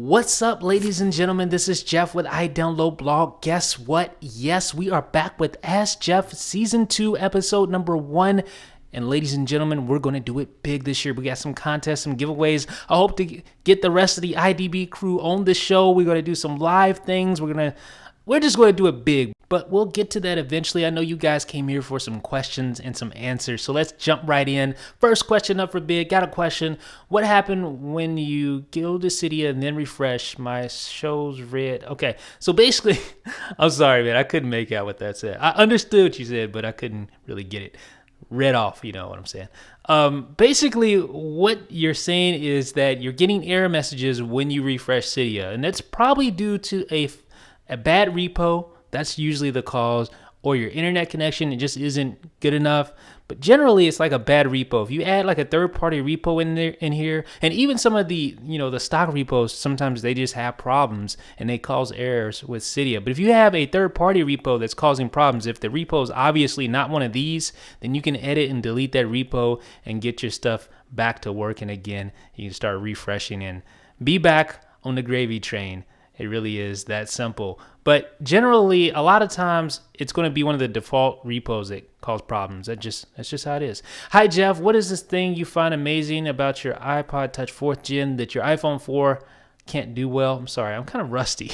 What's up, ladies and gentlemen? This is Jeff with I Download Blog. Guess what? Yes, we are back with Ask Jeff Season 2, Episode number 1. And ladies and gentlemen, we're going to do it big this year. We got some contests, some giveaways. I hope to get the rest of the IDB crew on the show. We're going to do some live things. We're just going to do it big, but we'll get to that eventually. I know you guys came here for some questions and some answers, so let's jump right in. First question up for bid. Got a question. What happened when you go to Cydia and then refresh? My show's red. Okay, so basically, I'm sorry, man. I couldn't make out what that said. I understood what you said, but I couldn't really get it read off. You know what I'm saying? Basically, what you're saying is that you're getting error messages when you refresh Cydia, and that's probably due to a bad repo. That's usually the cause, or your internet connection, it just isn't good enough. But generally, it's like a bad repo. If you add like a third-party repo in here, and even some of the the stock repos, sometimes they just have problems and they cause errors with Cydia. But if you have a third-party repo that's causing problems, if the repo is obviously not one of these, then you can edit and delete that repo and get your stuff back to working again. You can start refreshing and be back on the gravy train. It really is that simple. But generally, a lot of times, it's going to be one of the default repos that cause problems. That's just how it is. Hi, Jeff. What is this thing you find amazing about your iPod Touch 4th Gen that your iPhone 4 can't do well? I'm sorry. I'm kind of rusty.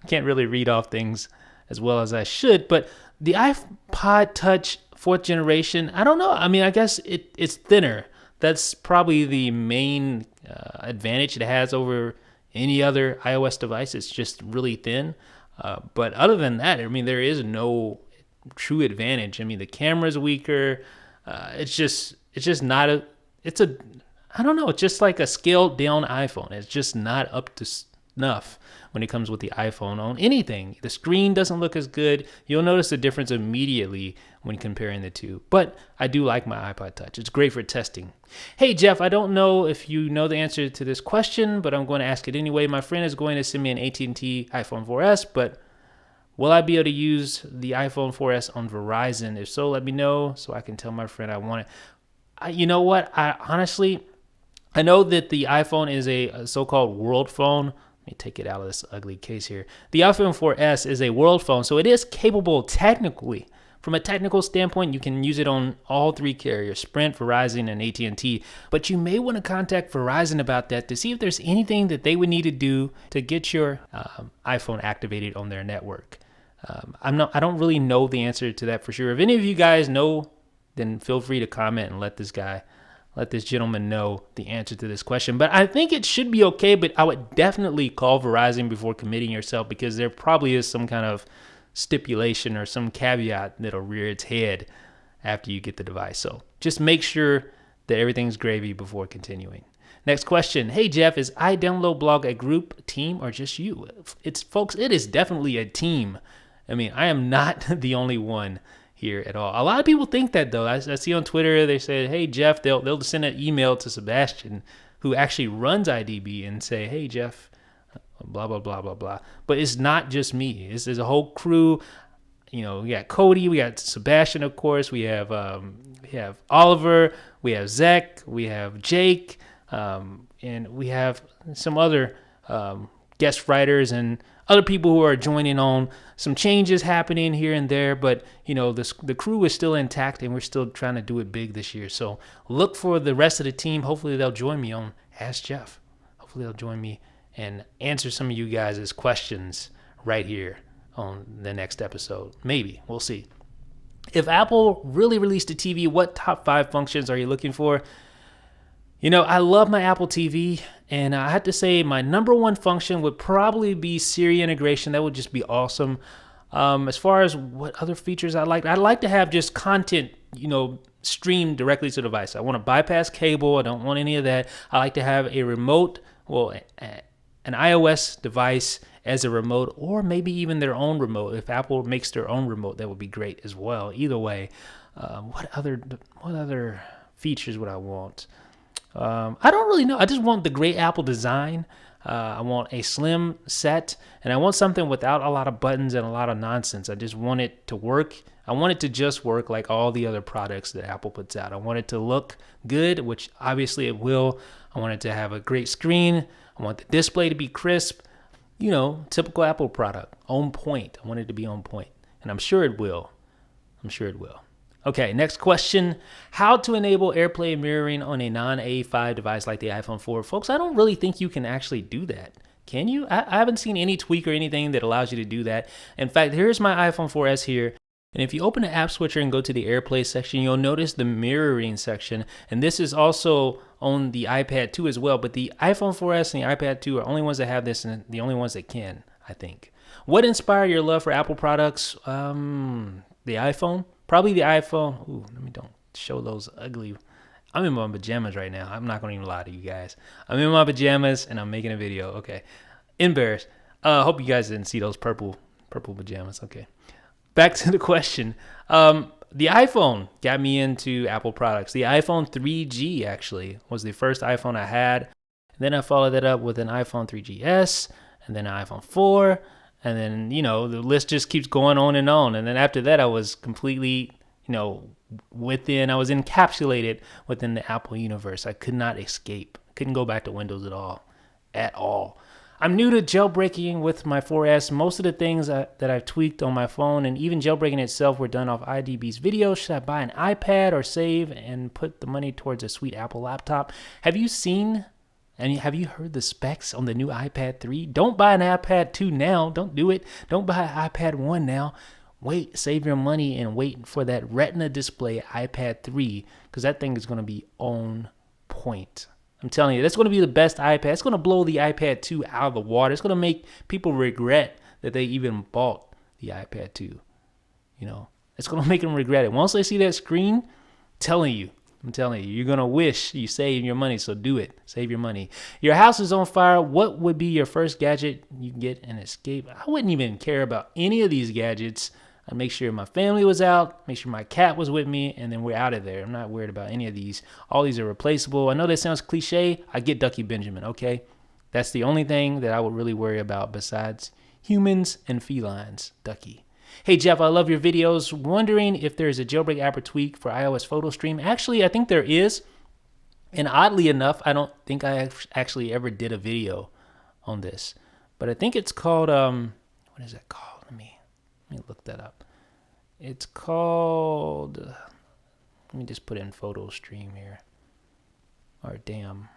I can't really read off things as well as I should. But the iPod Touch 4th generation, I don't know. I mean, I guess it's thinner. That's probably the main advantage it has over any other iOS device. It's just really thin. But other than that, I mean, there is no true advantage. I mean, the camera's weaker. It's just not I don't know. It's just like a scaled down iPhone. It's just not up to snuff when it comes with the iPhone on anything. The screen doesn't look as good. You'll notice the difference immediately when comparing the two. But I do like my iPod Touch. It's great for testing. Hey, Jeff, I don't know if you know the answer to this question, but I'm going to ask it anyway. My friend is going to send me an AT&T iPhone 4S, but will I be able to use the iPhone 4S on Verizon? If so, let me know so I can tell my friend I want it. You know what? I know that the iPhone is a so-called world phone. Let me take it out of this ugly case here. The iPhone 4S is a world phone, so it is capable technically. From a technical standpoint, you can use it on all three carriers, Sprint, Verizon, and AT&T. But you may want to contact Verizon about that to see if there's anything that they would need to do to get your iPhone activated on their network. I don't really know the answer to that for sure. If any of you guys know, then feel free to comment and let this gentleman know the answer to this question. But I think it should be okay, but I would definitely call Verizon before committing yourself, because there probably is some kind of stipulation or some caveat that'll rear its head after you get the device. So just make sure that everything's gravy before continuing. Next question. Hey, Jeff, is I Download Blog a group, team, or just you? Folks, it is definitely a team. I mean, I am not the only one here at all. A lot of people think that, though. I see on Twitter, they say, hey, Jeff, they'll send an email to Sebastian, who actually runs IDB, and say, hey, Jeff, blah, blah, blah, blah, blah. But it's not just me. There's a whole crew. We got Cody, we got Sebastian, of course. We have Oliver, we have Zach, we have Jake, and we have some other guest writers and other people who are joining on. Some changes happening here and there, but the crew is still intact, and we're still trying to do it big this year. So look for the rest of the team. Hopefully they'll join me on Ask Jeff. Hopefully they'll join me and answer some of you guys' questions right here on the next episode. Maybe. We'll see. If Apple really released a TV, what top 5 functions are you looking for? I love my Apple TV, and I have to say my number one function would probably be Siri integration. That would just be awesome. As far as what other features I'd like to have just content, streamed directly to the device. I want to bypass cable. I don't want any of that. I like to have a remote, an iOS device as a remote, or maybe even their own remote. If Apple makes their own remote, that would be great as well. Either way, what other features would I want? I don't really know. I just want the great Apple design. I want a slim set, and I want something without a lot of buttons and a lot of nonsense. I just want it to work. I want it to just work like all the other products that Apple puts out. I want it to look good, which obviously it will. I want it to have a great screen. I want the display to be crisp. You know, typical Apple product, on point. I want it to be on point, and I'm sure it will. Okay, next question. How to enable AirPlay mirroring on a non-A5 device like the iPhone 4? Folks, I don't really think you can actually do that. Can you? I haven't seen any tweak or anything that allows you to do that. In fact, here's my iPhone 4S here. And if you open the app switcher and go to the AirPlay section, you'll notice the mirroring section. And this is also on the iPad 2 as well. But the iPhone 4S and the iPad 2 are only ones that have this and the only ones that can, I think. What inspired your love for Apple products? The iPhone. Probably the iPhone. Ooh, let me don't show those ugly. I'm in my pajamas right now. I'm not going to even lie to you guys. I'm in my pajamas and I'm making a video. Okay. Embarrassed. Hope you guys didn't see those purple pajamas. Okay. Back to the question. The iPhone got me into Apple products. The iPhone 3G actually was the first iPhone I had. And then I followed that up with an iPhone 3GS and then an iPhone 4. And then, you know, the list just keeps going on. And then after that, I was completely, I was encapsulated within the Apple universe. I could not escape. Couldn't go back to Windows at all. I'm new to jailbreaking with my 4S. Most of the things that I've tweaked on my phone and even jailbreaking itself were done off IDB's video. Should I buy an iPad or save and put the money towards a sweet Apple laptop? Have you seen and have you heard the specs on the new iPad 3? Don't buy an iPad 2 now. Don't do it. Don't buy an iPad 1 now. Wait, save your money and wait for that Retina display iPad 3 because that thing is going to be on point. I'm telling you, that's going to be the best iPad. It's going to blow the iPad 2 out of the water. It's going to make people regret that they even bought the iPad 2. It's going to make them regret it. Once they see that screen, I'm telling you, you're going to wish you saved your money. So do it. Save your money. Your house is on fire. What would be your first gadget you can get and escape? I wouldn't even care about any of these gadgets. I'd make sure my family was out, make sure my cat was with me, and then we're out of there. I'm not worried about any of these. All these are replaceable. I know that sounds cliche. I get Ducky Benjamin, okay? That's the only thing that I would really worry about besides humans and felines, Ducky. Hey, Jeff, I love your videos. Wondering if there's a jailbreak app or tweak for iOS photo stream. Actually, I think there is. And oddly enough, I don't think I actually ever did a video on this. But I think it's called, what is it called? Let me look that up. It's called, let me just put in photo stream here. Or DAM,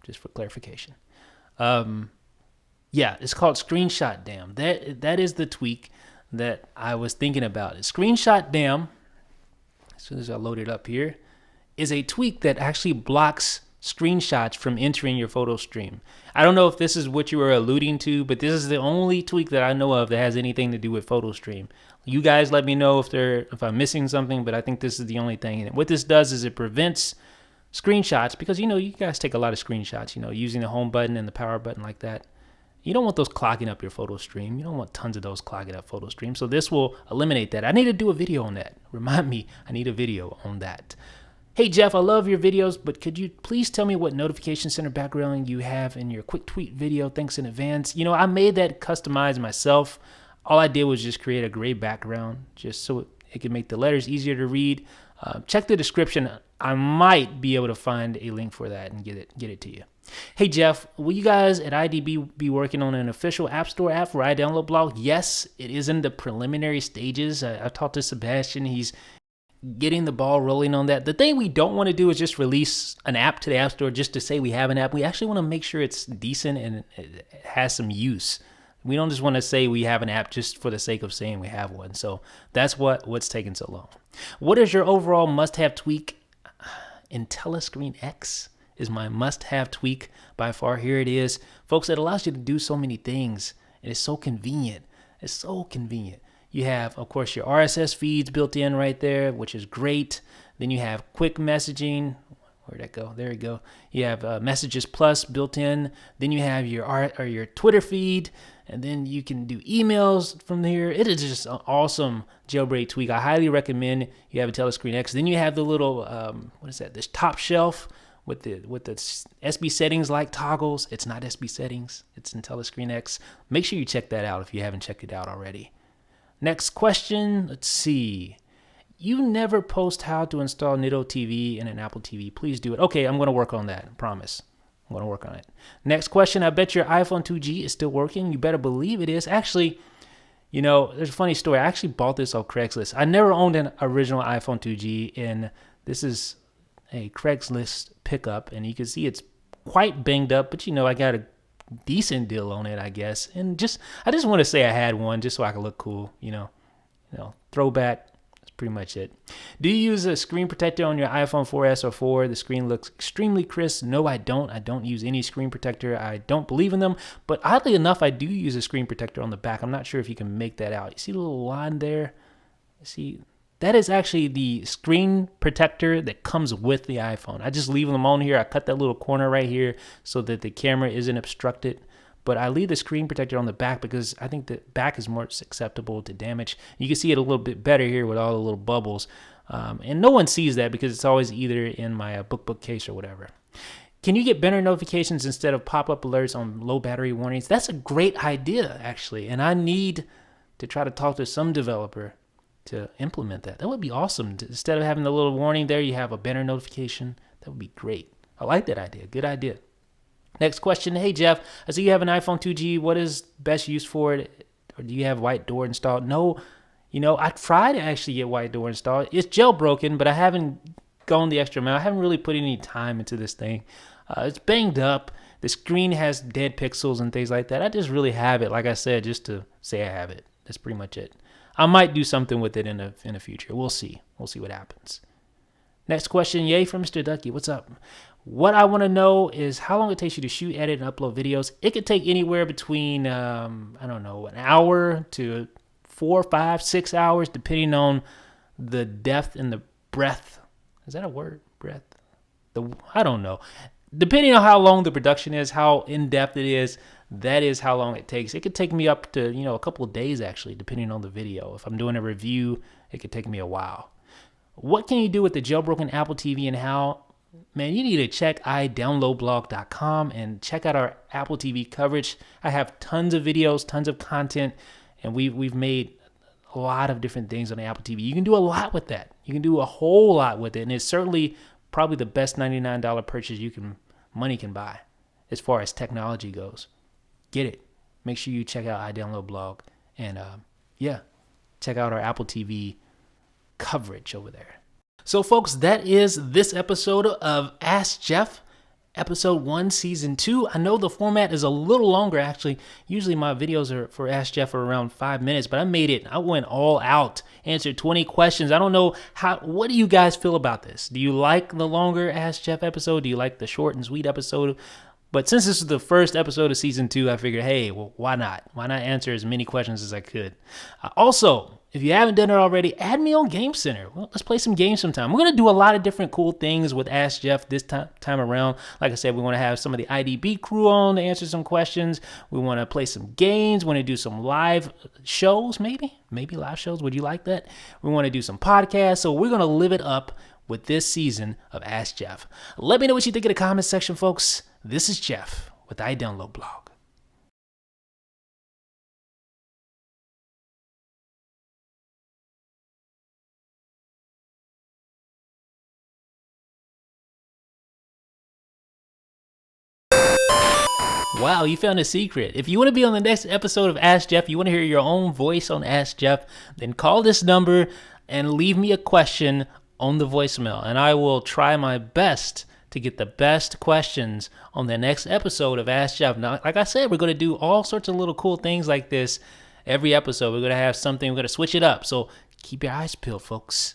just for clarification. Yeah, it's called Screenshot Dam. That is the tweak that I was thinking about. Screenshot Dam, as soon as I load it up here, is a tweak that actually blocks screenshots from entering your photo stream. I don't know if this is what you were alluding to, but this is the only tweak that I know of that has anything to do with photo stream. You guys let me know if I'm missing something, but I think this is the only thing. And what this does is it prevents screenshots because, you guys take a lot of screenshots, using the home button and the power button like that. You don't want those clogging up your photo stream. You don't want tons of those clogging up photo stream. So this will eliminate that. I need to do a video on that. Remind me, I need a video on that. Hey, Jeff, I love your videos, but could you please tell me what notification center background you have in your quick tweet video? Thanks in advance. I made that customized myself. All I did was just create a gray background just so it can make the letters easier to read. Check the description. I might be able to find a link for that and get it to you. Hey, Jeff, will you guys at IDB be working on an official App Store app for iDownload Blog? Yes, it is in the preliminary stages. I talked to Sebastian. He's getting the ball rolling on that. The thing we don't want to do is just release an app to the App Store just to say we have an app. We actually want to make sure it's decent and it has some use. We don't just want to say we have an app just for the sake of saying we have one. So that's what's taking so long. What is your overall must-have tweak? IntelliScreen X is my must-have tweak by far. Here it is. Folks, it allows you to do so many things. It is so convenient. It's so convenient. You have, of course, your RSS feeds built in right there, which is great. Then you have quick messaging. Where'd that go? There you go. You have Messages Plus built in. Then you have your Twitter feed, and then you can do emails from here. It is just an awesome jailbreak tweak. I highly recommend you have a IntelliScreen X. Then you have the little what is that? This top shelf with the SB settings like toggles. It's not SB settings. It's IntelliScreen X. Make sure you check that out if you haven't checked it out already. Next question. Let's see. you never post how to install Nido TV in an Apple TV. Please do it. Okay, I'm going to work on that. I promise. I'm going to work on it. Next question. I bet your iPhone 2G is still working. You better believe it is. Actually, there's a funny story. I actually bought this off Craigslist. I never owned an original iPhone 2G, and this is a Craigslist pickup, and you can see it's quite banged up, but I got a decent deal on it, I guess. And I just want to say I had one just so I could look cool, throwback. That's pretty much it. Do you use a screen protector on your iPhone 4S or 4? The screen looks extremely crisp. No, I don't. I don't use any screen protector. I don't believe in them, but oddly enough, I do use a screen protector on the back. I'm not sure if you can make that out. You see the little line there? See, that is actually the screen protector that comes with the iPhone. I just leave them on here. I cut that little corner right here so that the camera isn't obstructed. But I leave the screen protector on the back because I think the back is more susceptible to damage. You can see it a little bit better here with all the little bubbles. And no one sees that because it's always either in my book case or whatever. Can you get better notifications instead of pop-up alerts on low battery warnings? That's a great idea, actually. And I need to try to talk to some developer to implement that. That would be awesome. Instead of having the little warning there, you have a better notification. That would be great. I like that idea. Good idea. Next question. Hey, Jeff, I see you have an iPhone 2G. What is best use for it? Or do you have White Door installed? No. I tried to actually get White Door installed. It's jailbroken, but I haven't gone the extra mile. I haven't really put any time into this thing. It's banged up. The screen has dead pixels and things like that. I just really have it, like I said, just to say I have it. That's pretty much it. I might do something with it in the future. We'll see. We'll see what happens. Next question. Yay from Mr. Ducky. What's up? What I want to know is how long it takes you to shoot, edit, and upload videos. It could take anywhere between, an hour to 4, 5, 6 hours, depending on the depth and the breadth. Is that a word? Breadth? I don't know. Depending on how long the production is, how in-depth it is, that is how long it takes. It could take me up to, a couple of days, actually, depending on the video. If I'm doing a review, it could take me a while. What can you do with the jailbroken Apple TV and how? Man, you need to check idownloadblog.com and check out our Apple TV coverage. I have tons of videos, tons of content, and we've made a lot of different things on the Apple TV. You can do a lot with that. You can do a whole lot with it, and it's certainly probably the best $99 purchase money can buy as far as technology goes. Get it. Make sure you check out iDownloadBlog and check out our Apple TV coverage over there. So folks, that is this episode of Ask Jeff, episode 1, season 2. I know the format is a little longer, actually. Usually my videos for Ask Jeff are around 5 minutes, but I made it. I went all out, answered 20 questions. I don't know what do you guys feel about this? Do you like the longer Ask Jeff episode? Do you like the short and sweet episode? But since this is the first episode of season 2, I figured, hey, well, why not? Why not answer as many questions as I could? Also, if you haven't done it already, add me on Game Center. Well, let's play some games sometime. We're going to do a lot of different cool things with Ask Jeff this time around. Like I said, we want to have some of the IDB crew on to answer some questions. We want to play some games. We want to do some live shows, maybe live shows. Would you like that? We want to do some podcasts. So we're going to live it up with this season of Ask Jeff. Let me know what you think in the comments section, folks. This is Jeff with iDownload Blog. Wow, you found a secret. If you want to be on the next episode of Ask Jeff, you want to hear your own voice on Ask Jeff, then call this number and leave me a question on the voicemail, and I will try my best to get the best questions on the next episode of Ask Jeff. Now, like I said, we're going to do all sorts of little cool things like this every episode. We're going to have something, we're going to switch it up. So keep your eyes peeled, folks.